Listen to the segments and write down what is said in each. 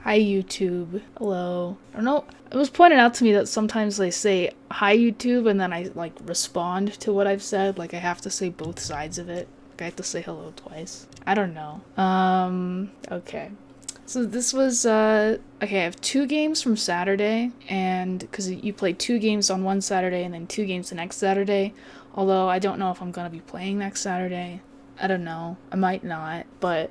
Hi YouTube. Hello. I don't know. It was pointed out to me that sometimes they say hi YouTube and then I like respond to what I've said. Like I have to say both sides of it. Like I have to say hello twice. I don't know. Okay. So this was okay, I have 2 games from Saturday, and because you play 2 games on one Saturday and then 2 games the next Saturday. Although I don't know if I'm gonna be playing next Saturday. I don't know. I might not, but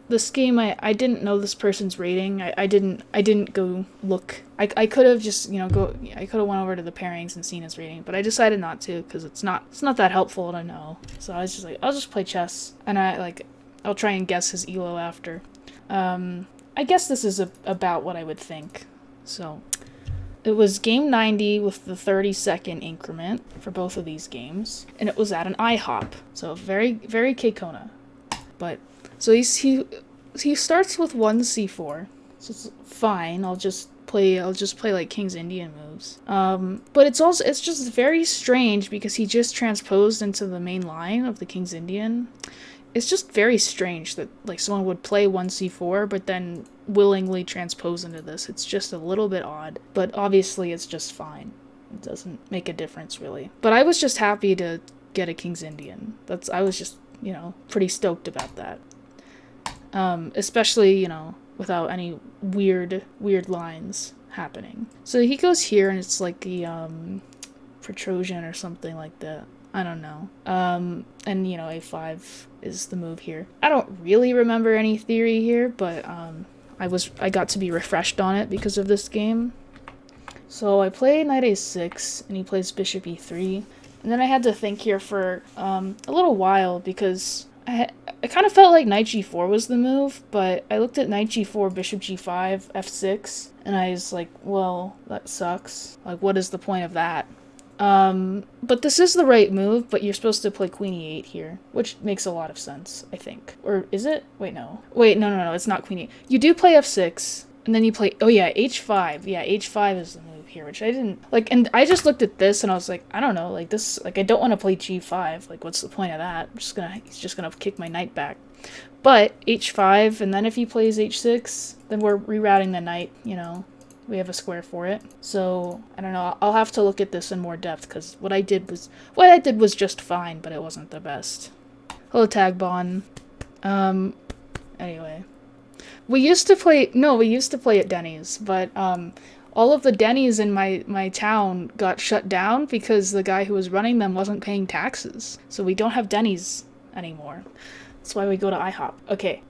this game I didn't know this person's rating. I didn't go look. I could have just, I could have went over to the pairings and seen his rating, but I decided not to because it's not that helpful to know. So I was just like, I'll just play chess and I'll try and guess his elo after. I guess this is about what I would think. So it was game 90 with the 30-second increment for both of these games, and it was at an IHOP, so very, very Keikona. But so he starts with 1c4, so it's fine. I'll just play like King's Indian moves. But it's just very strange because he just transposed into the main line of the King's Indian. It's just very strange that like someone would play 1c4 but then willingly transpose into this. It's just a little bit odd, but obviously it's just fine. It doesn't make a difference really. But I was just happy to get a King's Indian. I was just, pretty stoked about that. Especially, without any weird lines happening. So he goes here and it's like the Petrosian or something like that. I don't know. And a5 is the move here. I don't really remember any theory here, but I got to be refreshed on it because of this game. So I play knight a6 and he plays bishop e3. And then I had to think here for a little while because I kind of felt like knight g4 was the move, but I looked at knight g4, bishop g5, f6, and I was like, well, that sucks. Like, what is the point of that? But this is the right move, but you're supposed to play queen e8 here, which makes a lot of sense, I think. Or is it? Wait, no, it's not queen e8. You do play f6, and then you play, oh yeah, h5. Yeah, h5 is the move here, which I didn't, like, and I just looked at this, and I was like, I don't know, like, this, like, I don't want to play g5, like, what's the point of that? He's just gonna kick my knight back. But h5, and then if he plays h6, then we're rerouting the knight, we have a square for it. So, I don't know, I'll have to look at this in more depth, because what I did was just fine, but it wasn't the best. Hello, Tagbon. Anyway. We used to play at Denny's, but, all of the Denny's in my town got shut down because the guy who was running them wasn't paying taxes. So we don't have Denny's anymore. That's why we go to IHOP. Okay,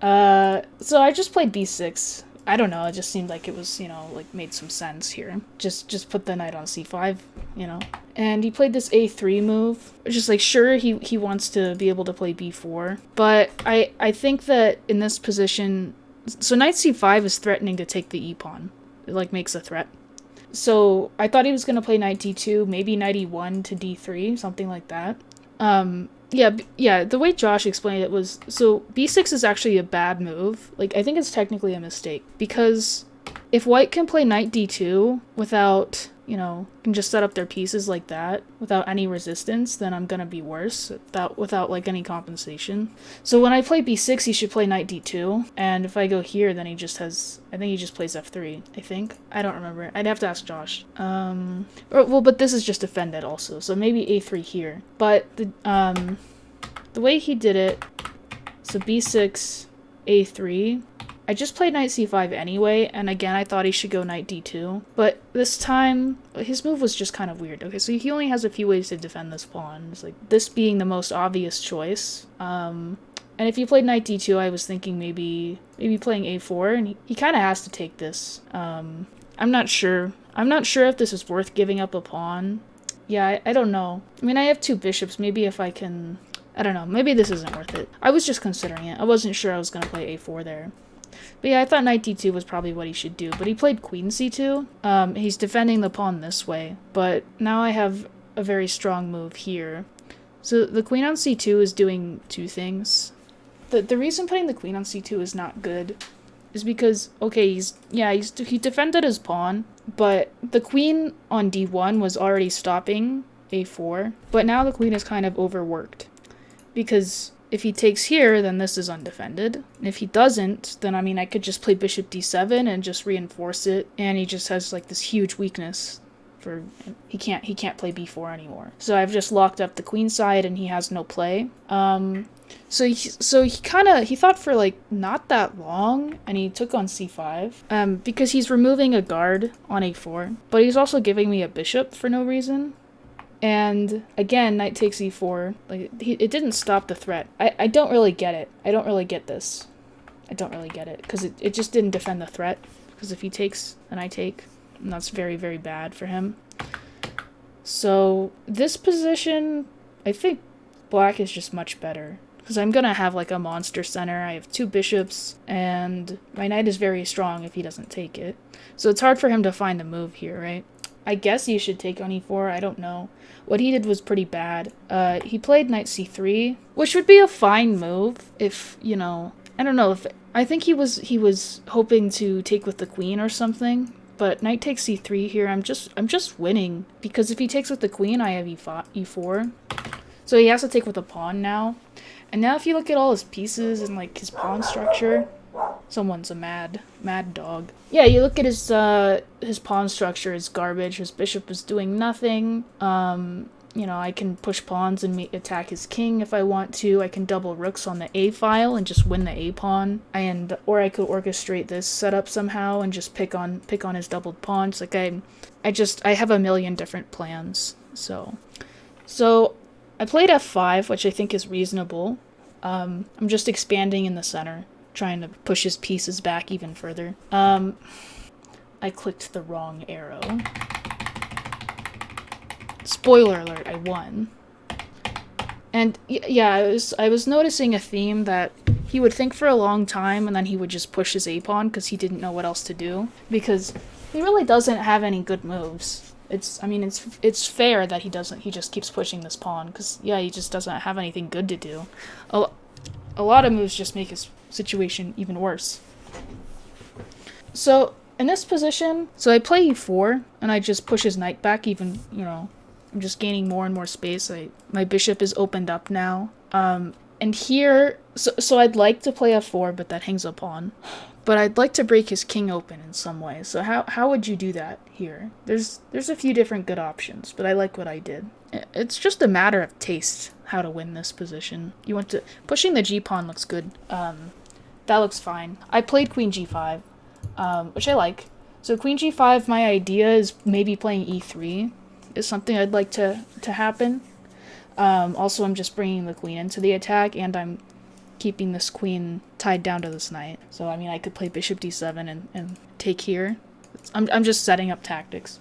so I just played b6. I don't know, it just seemed like it was, like made some sense here. Just put the knight on c5, And he played this a3 move, which is like, sure, he wants to be able to play b4. But I think that in this position, so knight c5 is threatening to take the e-pawn. It like makes a threat. So I thought he was going to play knight d2, maybe knight e1 to d3, something like that. Yeah, the way Josh explained it was, so b6 is actually a bad move. Like, I think it's technically a mistake, because if white can play knight d2 without, can just set up their pieces like that, without any resistance, then I'm gonna be worse, without like, any compensation. So when I play b6, he should play knight d2, and if I go here, then I think he just plays f3, I think. I don't remember. I'd have to ask Josh. But this is just defended also, so maybe a3 here. But the way he did it, so b6, a3, I just played knight c5 anyway, and again, I thought he should go knight d2. But this time, his move was just kind of weird. Okay, so he only has a few ways to defend this pawn. It's like this being the most obvious choice. And if you played knight d2, I was thinking maybe playing a4, and he kind of has to take this. I'm not sure. I'm not sure if this is worth giving up a pawn. Yeah, I don't know. I mean, I have 2 bishops. Maybe if I can... I don't know. Maybe this isn't worth it. I was just considering it. I wasn't sure I was going to play a4 there. But yeah, I thought knight d2 was probably what he should do, but he played queen c2. He's defending the pawn this way, but now I have a very strong move here. So the queen on c2 is doing 2 things. The reason putting the queen on c2 is not good is because, okay, he defended his pawn, but the queen on d1 was already stopping a4, but now the queen is kind of overworked. Because if he takes here, then this is undefended. And if he doesn't, then I mean, I could just play bishop d7 and just reinforce it, and he just has like this huge weakness for he can't play b4 anymore. So I've just locked up the queen side, and he has no play. So he thought for like not that long, and he took on c5 because he's removing a guard on a4, but he's also giving me a bishop for no reason. And again, knight takes e4. Like it didn't stop the threat. I don't really get it. I don't really get this. I don't really get it because it just didn't defend the threat. Because if he takes, then I take, and that's very, very bad for him. So this position, I think black is just much better. Because I'm going to have like a monster center. I have 2 bishops, and my knight is very strong if he doesn't take it. So it's hard for him to find a move here, right? I guess he should take on e4, I don't know. What he did was pretty bad. He played knight c3, which would be a fine move if, you know, I don't know, if I think he was hoping to take with the queen or something. But knight takes c3 here, I'm just winning, because if he takes with the queen, I have e4. So he has to take with a pawn now. And now if you look at all his pieces and like his pawn structure, someone's a mad dog. Yeah, you look at his pawn structure is garbage. His bishop is doing nothing. You know, I can push pawns and attack his king if I want to. I can double rooks on the a file and just win the a pawn. Or I could orchestrate this setup somehow and just pick on his doubled pawns. Like I have a million different plans. So I played f5, which I think is reasonable. I'm just expanding in the center, trying to push his pieces back even further. I clicked the wrong arrow. Spoiler alert, I won. And yeah, I was noticing a theme that he would think for a long time and then he would just push his a-pawn because he didn't know what else to do. Because he really doesn't have any good moves. It's fair that he just keeps pushing this pawn because, yeah, he just doesn't have anything good to do. A lot of moves just make his situation even worse. So in this position, so I play e4 and I just push his knight back even, you know, I'm just gaining more and more space. My bishop is opened up now. And here, so I'd like to play f4, but that hangs a pawn. But I'd like to break his king open in some way. So how would you do that here? There's a few different good options, but I like what I did. It's just a matter of taste how to win this position. Pushing the g-pawn looks good. That looks fine. I played queen g5, which I like. So queen g5, my idea is maybe playing e3 is something I'd like to happen. Also, I'm just bringing the queen into the attack, and I'm keeping this queen tied down to this knight. So, I mean, I could play bishop d7 and take here. I'm just setting up tactics.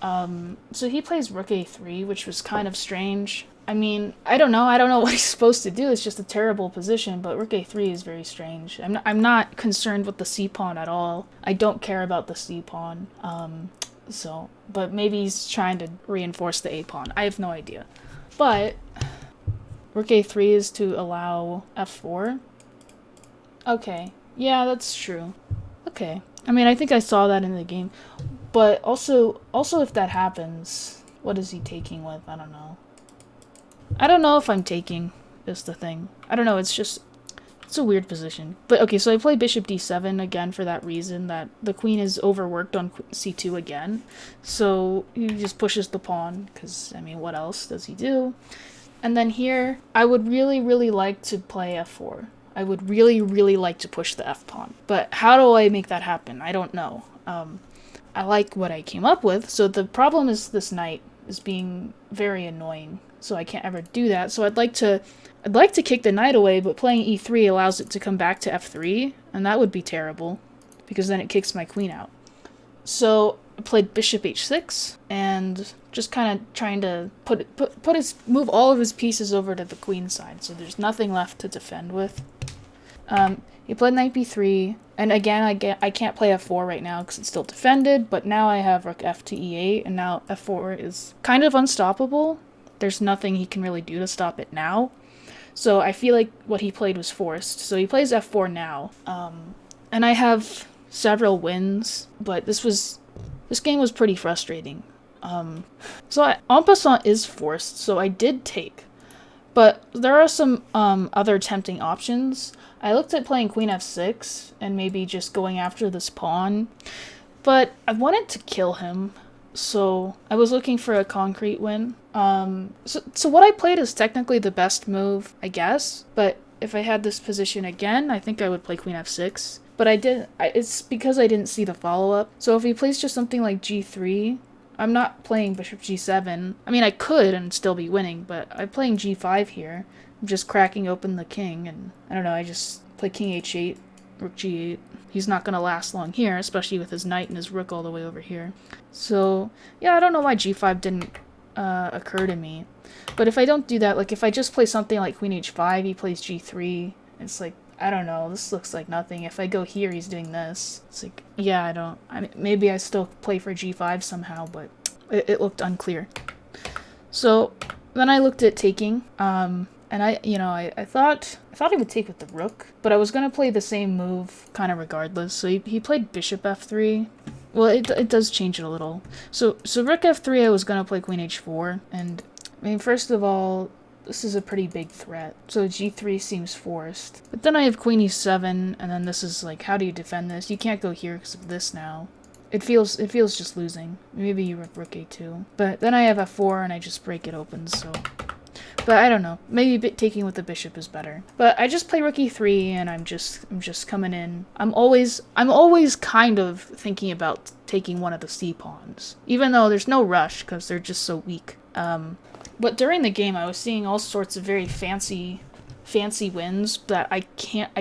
So he plays rook a3, which was kind of strange. I mean, I don't know what he's supposed to do. It's just a terrible position, but rook a3 is very strange. I'm not concerned with the c-pawn at all. I don't care about the c-pawn. But maybe he's trying to reinforce the a-pawn. I have no idea. But rook a3 is to allow f4. Okay. Yeah, that's true. Okay. I mean, I think I saw that in the game. But also if that happens, what is he taking with? I don't know. I don't know if I'm taking is the thing. I don't know, it's a weird position. But okay, so I play bishop d7 again for that reason, that the queen is overworked on c2 again. So he just pushes the pawn, because, I mean, what else does he do? And then here, I would really, really like to play f4. I would really, really like to push the f-pawn. But how do I make that happen? I don't know. I like what I came up with. So the problem is this knight is being very annoying. So I can't ever do that. So I'd like to kick the knight away, but playing e3 allows it to come back to f3, and that would be terrible, because then it kicks my queen out. So I played bishop h6, and just kind of trying to move all of his pieces over to the queen side, so there's nothing left to defend with. He played knight b3, and again, I can't play f4 right now because it's still defended, but now I have rook f to e8, and now f4 is kind of unstoppable. There's nothing he can really do to stop it now. So I feel like what he played was forced. So he plays f4 now. And I have several wins, but this game was pretty frustrating. So en passant is forced, so I did take. But there are some other tempting options. I looked at playing queen f6 and maybe just going after this pawn, but I wanted to kill him, so I was looking for a concrete win. So what I played is technically the best move, I guess, but if I had this position again, I think I would play queen f6. But I didn't. It's because I didn't see the follow-up. So if he plays just something like g3, I'm not playing bishop g7. I mean, I could and still be winning, but I'm playing g5 here. I'm just cracking open the king, and I don't know, I just play king h8, rook g8. He's not going to last long here, especially with his knight and his rook all the way over here. So, yeah, I don't know why g5 didn't occur to me. But if I don't do that, like if I just play something like queen h5, he plays g3, it's like, I don't know, this looks like nothing. If I go here, he's doing this. It's like, yeah, I mean, maybe I still play for g5 somehow, but it looked unclear. So then I looked at taking, and I thought he would take with the rook, but I was going to play the same move kind of regardless. So he played bishop f3. Well, it does change it a little. So rook f3, I was going to play queen h4, and I mean, first of all, this is a pretty big threat, so g3 seems forced. But then I have queen e7, and then this is like, how do you defend this? You can't go here because of this now. It feels just losing. Maybe you rook a2. But then I have f4, and I just break it open, so... But I don't know. Maybe taking with the bishop is better. But I just play rook e3, and I'm just coming in. I'm always kind of thinking about taking one of the c pawns, even though there's no rush because they're just so weak. But during the game, I was seeing all sorts of very fancy wins that I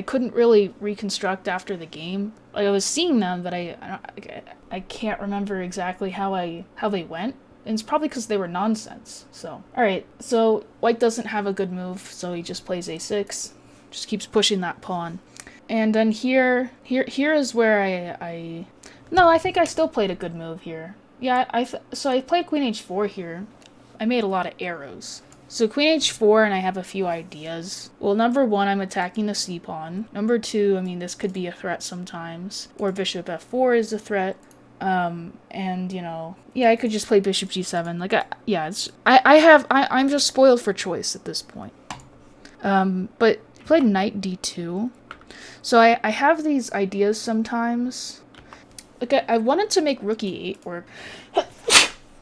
couldn't really reconstruct after the game. Like, I was seeing them, but I can't remember exactly how they went. And it's probably because they were nonsense. So, alright, so white doesn't have a good move, so he just plays a6. Just keeps pushing that pawn. And then here is where I think I still played a good move here. Yeah, so I played queen h4 here. I made a lot of arrows. So queen h4, and I have a few ideas. Well, number one, I'm attacking the c pawn. Number two, I mean, this could be a threat sometimes. Or bishop f4 is a threat. And you know, yeah, I could just play bishop g7. Like, I'm just spoiled for choice at this point. But I played knight d2. So I have these ideas sometimes. Like, I wanted to make rook e8 work,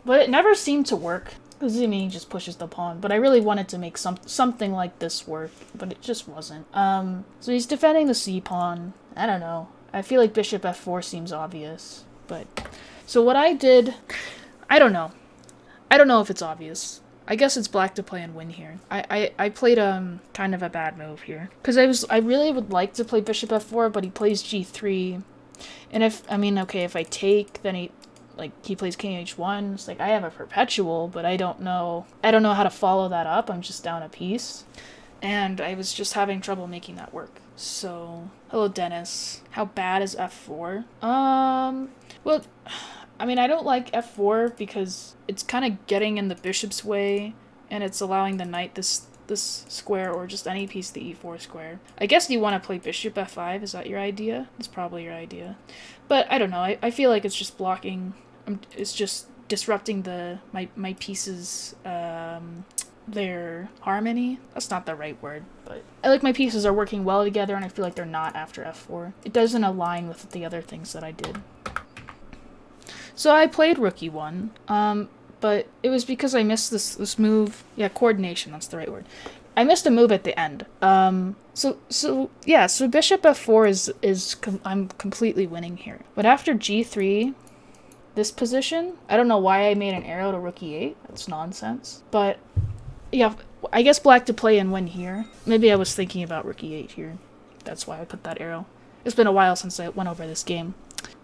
but it never seemed to work. Because I mean, he just pushes the pawn. But I really wanted to make something like this work, but it just wasn't. So he's defending the c pawn. I don't know. I feel like bishop f4 seems obvious. But so what I did, I don't know. I don't know if it's obvious. I guess it's black to play and win here. I played kind of a bad move here. Because I really would like to play bishop f4, but he plays g3. And if I take, then he plays king h1. It's like, I have a perpetual, but I don't know how to follow that up. I'm just down a piece. And I was just having trouble making that work. So, hello Dennis. How bad is f4? Well, I mean, I don't like f4 because it's kind of getting in the bishop's way, and it's allowing the knight this square, or just any piece the e4 square. I guess you want to play bishop f5. Is that your idea? It's probably your idea. But I don't know. I feel like it's just blocking. It's just disrupting my pieces, their harmony. That's not the right word, but I like my pieces are working well together, and I feel like they're not after f4. It doesn't align with the other things that I did. So I played rook e1, but it was because I missed this move. Yeah, coordination, that's the right word. I missed a move at the end. So bishop f4 I'm completely winning here. But after g3, this position, I don't know why I made an arrow to rook e8. That's nonsense. But yeah, I guess black to play and win here. Maybe I was thinking about rook e8 here. That's why I put that arrow. It's been a while since I went over this game.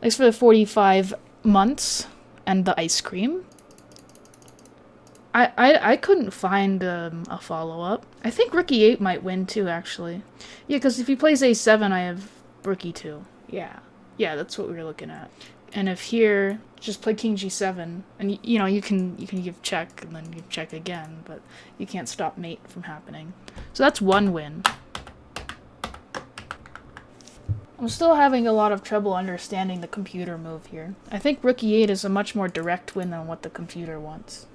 Thanks for the 45 months and the ice cream. I couldn't find a follow-up. I think rook e8 might win too, actually. Yeah, because if he plays a7, I have rook e2. Yeah, that's what we were looking at. And if here, just play king g7, and you can give check and then give check again, but you can't stop mate from happening. So that's one win. I'm still having a lot of trouble understanding the computer move here. I think rook e8 is a much more direct win than what the computer wants.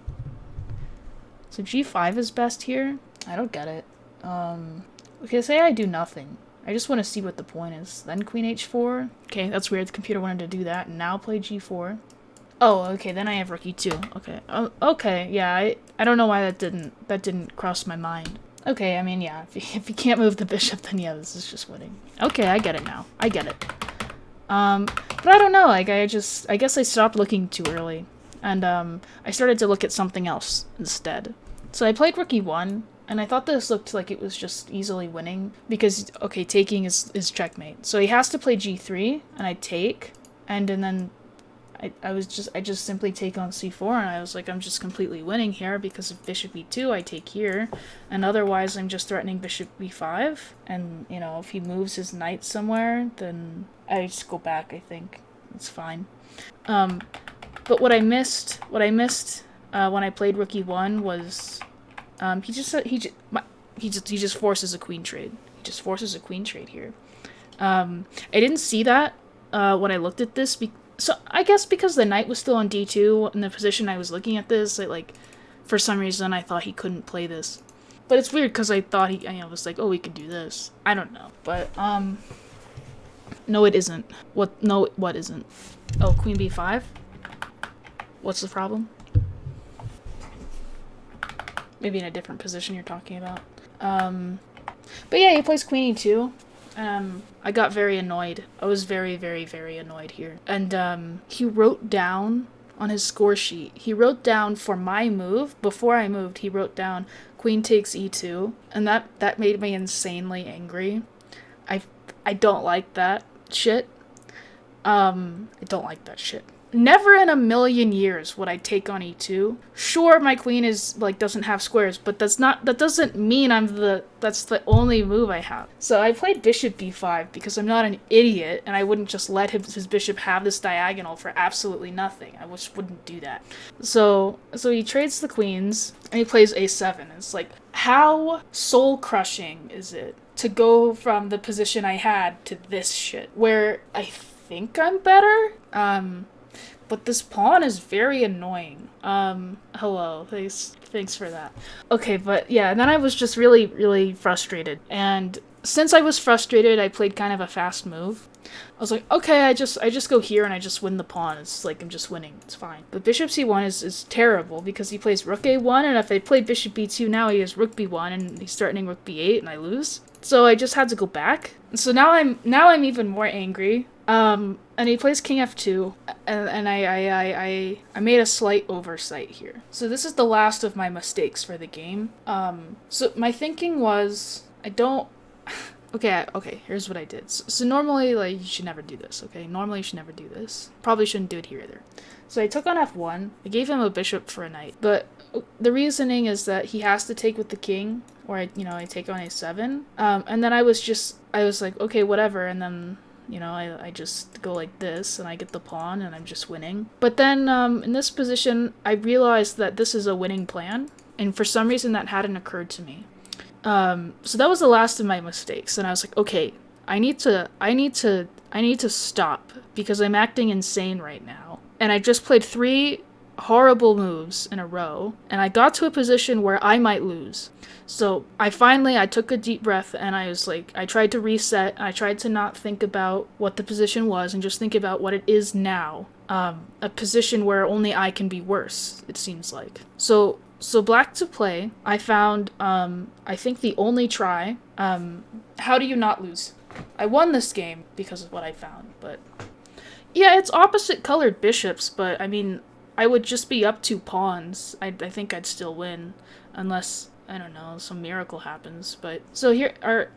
So g5 is best here. I don't get it. Okay, say I do nothing. I just want to see what the point is. Then queen h4. Okay, that's weird. The computer wanted to do that. And now play g4. Oh, okay, then I have rook e2. Okay. Oh, okay, yeah, I don't know why that didn't cross my mind. Okay, I mean, yeah, if you can't move the bishop, then yeah, this is just winning. Okay, I get it now. I get it. But I don't know, like, I guess I stopped looking too early. And, I started to look at something else instead. So I played rook e1, and I thought this looked like it was just easily winning. Because, okay, taking is checkmate. So he has to play g3, and I take, and then I just simply take on c4, and I was like, I'm just completely winning here because of bishop e2, I take here, and otherwise I'm just threatening bishop b5, and, you know, if he moves his knight somewhere, then I just go back, I think. It's fine. But what I missed when I played rook e1 was, he just forces a queen trade. He just forces a queen trade here. I didn't see that, when I looked at this, so I guess because the knight was still on d2 in the position I was looking at this, for some reason I thought he couldn't play this. But it's weird because I thought he, was like, oh, he could do this. I don't know. But, no, it isn't. What isn't? Oh, queen b5? What's the problem? Maybe in a different position you're talking about. But yeah, he plays queen e2. I got very annoyed. I was very, very, very annoyed here. And, he wrote down on his score sheet, he wrote down for my move, before I moved, he wrote down queen takes e2, and that made me insanely angry. I don't like that shit. I don't like that shit. Never in a million years would I take on e2. Sure, my queen is, doesn't have squares, but that doesn't mean that's the only move I have. So I played bishop b5 because I'm not an idiot, and I wouldn't just let his bishop have this diagonal for absolutely nothing. I just wouldn't do that. So he trades the queens, and he plays a7. It's like, how soul-crushing is it to go from the position I had to this shit, where I think I'm better? But this pawn is very annoying. Hello. Thanks for that. Okay, but yeah, and then I was just really, really frustrated. And since I was frustrated, I played kind of a fast move. I was like, okay, I just go here and I just win the pawn. It's like I'm just winning. It's fine. But bishop c1 is terrible because he plays rook a1, and if I play bishop b2 now, he has rook b1, and he's threatening rook b8, and I lose. So I just had to go back. So now I'm even more angry. And he plays king f2, and I made a slight oversight here. So this is the last of my mistakes for the game. So my thinking was, okay, here's what I did. So normally, you should never do this, okay? Normally you should never do this. Probably shouldn't do it here either. So I took on f1, I gave him a bishop for a knight, but the reasoning is that he has to take with the king, or I take on a7, and then I was like, okay, whatever, and then, I just go like this, and I get the pawn, and I'm just winning. But then, in this position, I realized that this is a winning plan, and for some reason that hadn't occurred to me. So that was the last of my mistakes, and I was like, okay, I need to stop, because I'm acting insane right now. And I just played 3 horrible moves in a row, and I got to a position where I might lose. So I took a deep breath, and I was like, I tried to reset, I tried to not think about what the position was, and just think about what it is now. A position where only I can be worse, it seems like. So black to play, I found, I think the only try, how do you not lose? I won this game because of what I found, but yeah, it's opposite colored bishops, but I mean, I would just be up 2 pawns. I think I'd still win, unless, I don't know, some miracle happens. But so here are,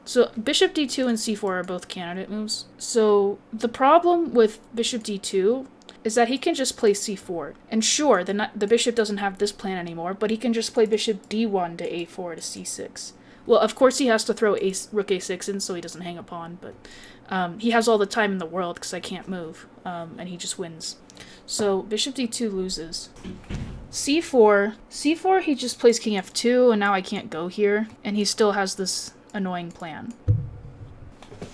so bishop d2 and c4 are both candidate moves. So the problem with bishop d2 is that he can just play c4. And sure, the bishop doesn't have this plan anymore, but he can just play bishop d1 to a4 to c6. Well, of course he has to throw rook a6 in so he doesn't hang a pawn, but he has all the time in the world because I can't move, and he just wins. So bishop d2 loses. c4, he just plays king f2, and now I can't go here, and he still has this annoying plan.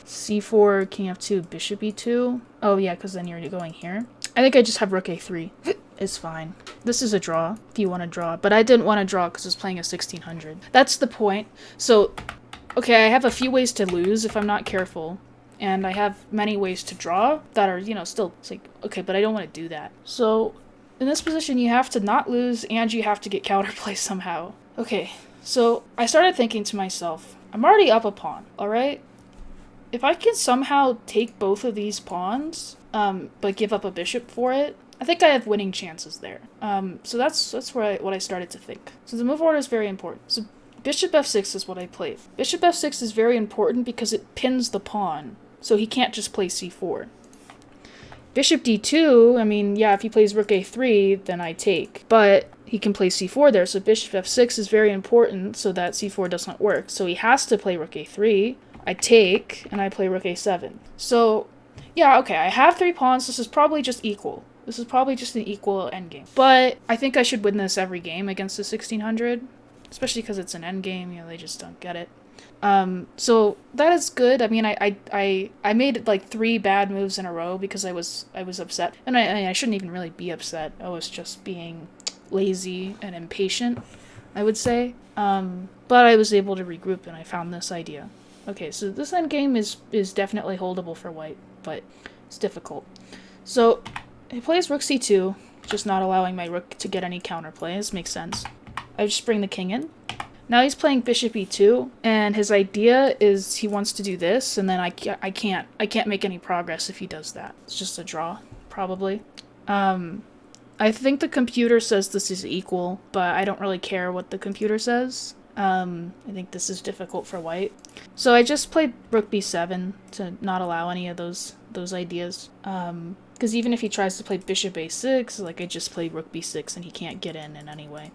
c4, king f2, bishop e2. Oh yeah, because then you're going here. I think I just have rook a3. It's fine. This is a draw, if you want to draw. But I didn't want to draw because I was playing a 1600. That's the point. So, okay, I have a few ways to lose if I'm not careful. And I have many ways to draw that are, you know, still, it's like, okay, but I don't want to do that. So, in this position, you have to not lose and you have to get counterplay somehow. Okay, so I started thinking to myself, I'm already up a pawn, alright? If I can somehow take both of these pawns, but give up a bishop for it, I think I have winning chances there. So that's what I started to think. So the move order is very important. So bishop f6 is what I played. Bishop f6 is very important because it pins the pawn, so he can't just play c4. Bishop d2, I mean, yeah, if he plays rook a3, then I take. But he can play c4 there, so bishop f6 is very important so that c4 doesn't work. So he has to play rook a3. I take, and I play rook a7. So, yeah, okay, I have 3 pawns. This is probably just equal. This is probably just an equal endgame. But I think I should win this every game against the 1600, especially because it's an endgame, you know, they just don't get it. So that is good. I mean, I made like 3 bad moves in a row because I was upset. And I shouldn't even really be upset. I was just being lazy and impatient, I would say. But I was able to regroup and I found this idea. Okay, so this endgame is definitely holdable for white, but it's difficult. So he plays rook c2, just not allowing my rook to get any counterplay. This makes sense. I just bring the king in. Now he's playing bishop e2, and his idea is he wants to do this, and then I can't make any progress if he does that. It's just a draw, probably. I think the computer says this is equal, but I don't really care what the computer says. I think this is difficult for white. So I just played rook b7 to not allow any of those ideas. Because even if he tries to play bishop a6, like I just played rook b6 and he can't get in any way.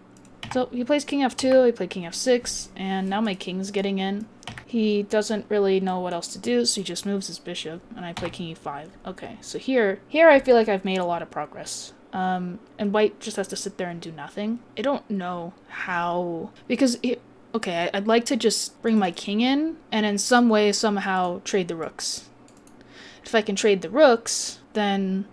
So he plays king f2, I play king f6, and now my king's getting in. He doesn't really know what else to do, so he just moves his bishop, and I play king e5. Okay, so here I feel like I've made a lot of progress. And white just has to sit there and do nothing. I don't know how, because okay, I'd like to just bring my king in, and in some way, somehow, trade the rooks. If I can trade the rooks, then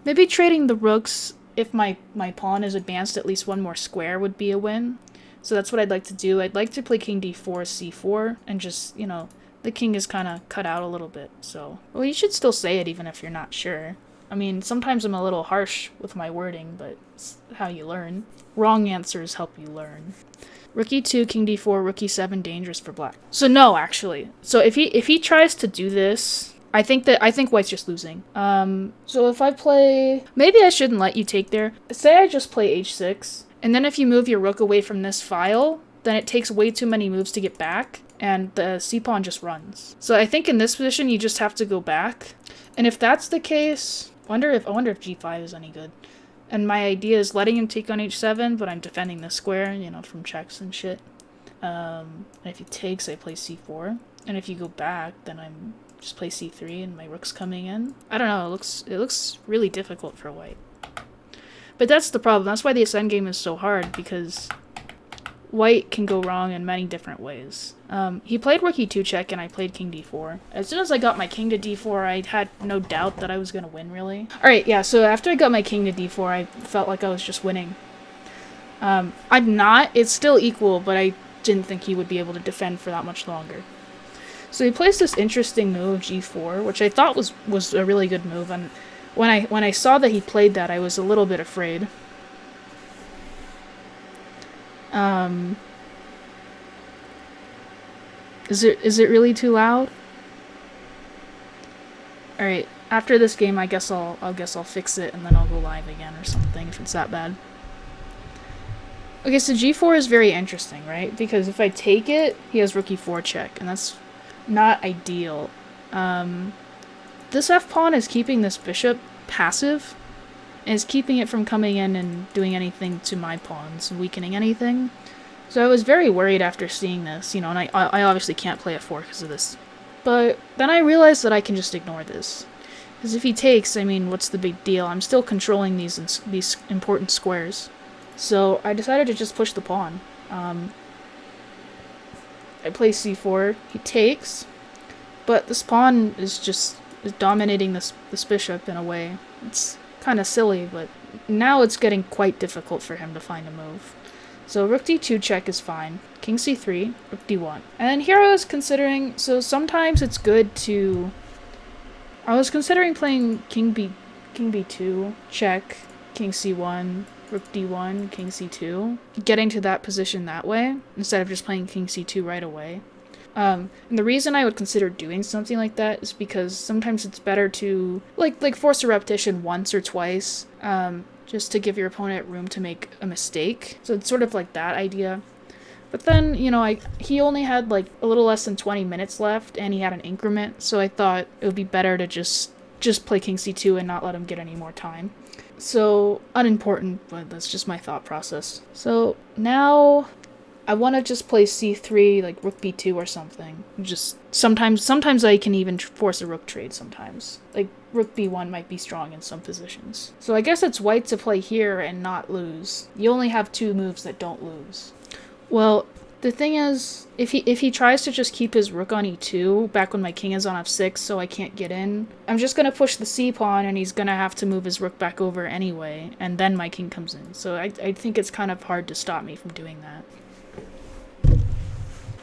maybe trading the rooks, if my pawn is advanced at least one more square, would be a win. So that's what I'd like to do. I'd like to play king d4, c4, and just, you know, the king is kind of cut out a little bit. So, well, you should still say it even if you're not sure. I mean, sometimes I'm a little harsh with my wording, but it's how you learn. Wrong answers help you learn. Rook e2, king d4, rook e7, dangerous for black. So no, actually. So if he tries to do this, I think white's just losing. So if I play, maybe I shouldn't let you take there. Say I just play h6, and then if you move your rook away from this file, then it takes way too many moves to get back, and the c-pawn just runs. So I think in this position you just have to go back. And if that's the case, I wonder if g5 is any good. And my idea is letting him take on h7, but I'm defending the square, you know, from checks and shit. And if he takes, I play c4. And if you go back, then I'm just play c3 and my rook's coming in. I don't know, it looks really difficult for white. But that's the problem. That's why this endgame is so hard, because white can go wrong in many different ways. He played rook e2 check and I played king d4. As soon as I got my king to d4, I had no doubt that I was gonna win, really. Alright, yeah, so after I got my king to d4, I felt like I was just winning. I'm not. It's still equal, but I didn't think he would be able to defend for that much longer. So he plays this interesting move, g4, which I thought was a really good move, and when I saw that he played that, I was a little bit afraid. Is it really too loud? Alright, after this game, I guess I'll fix it and then I'll go live again or something if it's that bad. Okay, so g4 is very interesting, right? Because if I take it, he has rook e4 check, and that's not ideal. This f-pawn is keeping this bishop passive, and is keeping it from coming in and doing anything to my pawns, weakening anything. So I was very worried after seeing this, you know, and I obviously can't play f4 because of this. But then I realized that I can just ignore this. Because if he takes, I mean, what's the big deal? I'm still controlling these important squares. So I decided to just push the pawn. I play c4, he takes, but this pawn is dominating this bishop in a way. It's kind of silly, but now it's getting quite difficult for him to find a move. So rook d2 check is fine. King c3, rook d1. And then here I was considering, so sometimes it's good to... I was considering playing king b2, check, king c1, rook d1, king c2. Getting to that position that way, instead of just playing king c2 right away. And the reason I would consider doing something like that is because sometimes it's better to, like force a repetition once or twice, just to give your opponent room to make a mistake. So it's sort of like that idea. But then, you know, he only had like a little less than 20 minutes left, and he had an increment, so I thought it would be better to just play king c2 and not let him get any more time. So, unimportant, but that's just my thought process. So, now I want to just play c3, like rook b2 or something. Just sometimes I can even force a rook trade sometimes. Like rook b1 might be strong in some positions. So I guess it's white to play here and not lose. You only have 2 moves that don't lose. Well, the thing is, if he tries to just keep his rook on e2 back when my king is on f6 so I can't get in, I'm just going to push the c-pawn and he's going to have to move his rook back over anyway, and then my king comes in. So I think it's kind of hard to stop me from doing that.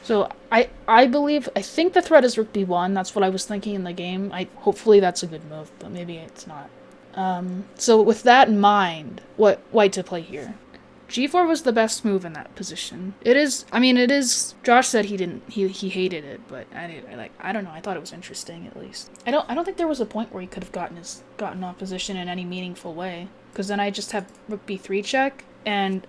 So I think the threat is rook b1. That's what I was thinking in the game. Hopefully that's a good move, but maybe it's not. So with that in mind, what white to play here? g4 was the best move in that position. It is. Josh said he hated it, but I don't know. I thought it was interesting at least. I don't think there was a point where he could have gotten off position in any meaningful way, because then I just have rook b3 check, and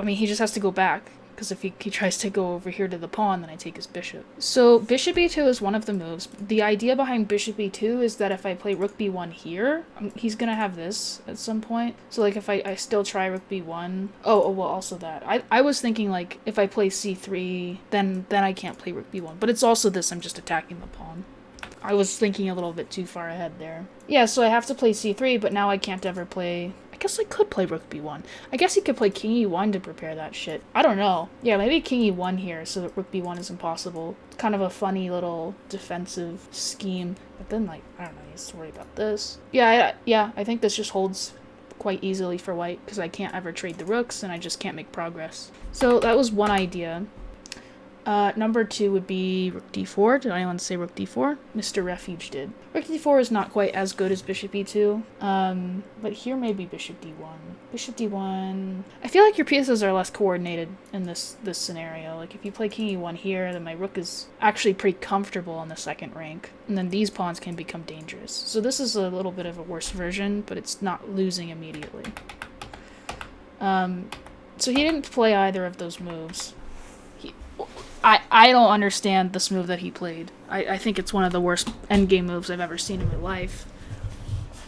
he just has to go back. Because if he tries to go over here to the pawn, then I take his bishop. So bishop b2 is one of the moves. The idea behind bishop b2 is that if I play rook b1 here, he's going to have this at some point. So like if I still try rook b1... Oh, well, also that. I was thinking like if I play c3, then I can't play rook b1. But it's also this, I'm just attacking the pawn. I was thinking a little bit too far ahead there. Yeah, so I have to play c3, but now I can't ever play... I guess I could play rook b1. I guess he could play king e1 to prepare that shit. I don't know. Yeah, maybe king e1 here so that rook b1 is impossible. It's kind of a funny little defensive scheme. But then, like, I don't know, he has to worry about this. Yeah, I think this just holds quite easily for white because I can't ever trade the rooks and I just can't make progress. So that was one idea. Number 2 would be rook d4. Did anyone say rook d4? Mr. Refuge did. Rook d4 is not quite as good as bishop e2. But here maybe bishop d1. Bishop d1... I feel like your pieces are less coordinated in this scenario. Like if you play king e1 here, then my rook is actually pretty comfortable on the second rank. And then these pawns can become dangerous. So this is a little bit of a worse version, but it's not losing immediately. So he didn't play either of those moves. I don't understand this move that he played. I think it's one of the worst endgame moves I've ever seen in my life.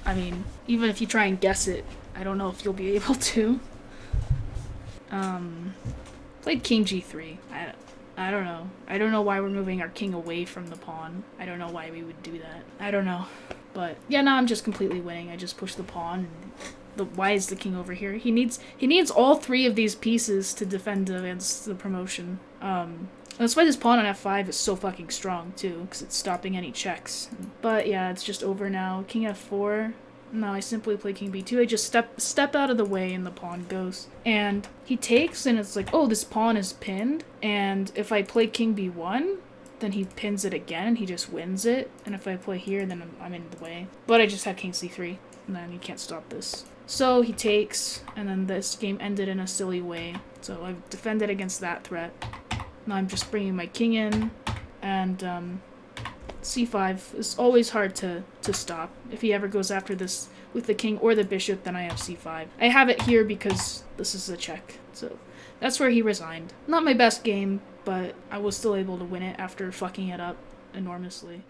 I mean, even if you try and guess it, I don't know if you'll be able to. Played king g3. I don't know. I don't know why we're moving our king away from the pawn. I don't know why we would do that. I don't know. But yeah, no, I'm just completely winning. I just push the pawn. Why is the king over here? He needs all 3 of these pieces to defend against the promotion. That's why this pawn on f5 is so fucking strong too, because it's stopping any checks. But yeah, it's just over now. King f4. No, I simply play king b2. I just step out of the way and the pawn goes. And he takes, and it's like, oh, this pawn is pinned. And if I play king b1, then he pins it again, and he just wins it. And if I play here, then I'm in the way. But I just have king c3, and then he can't stop this. So he takes, and then this game ended in a silly way. So I've defended against that threat. Now I'm just bringing my king in, and c5 is always hard to stop. If he ever goes after this with the king or the bishop, then I have c5. I have it here because this is a check. So that's where he resigned. Not my best game, but I was still able to win it after fucking it up enormously.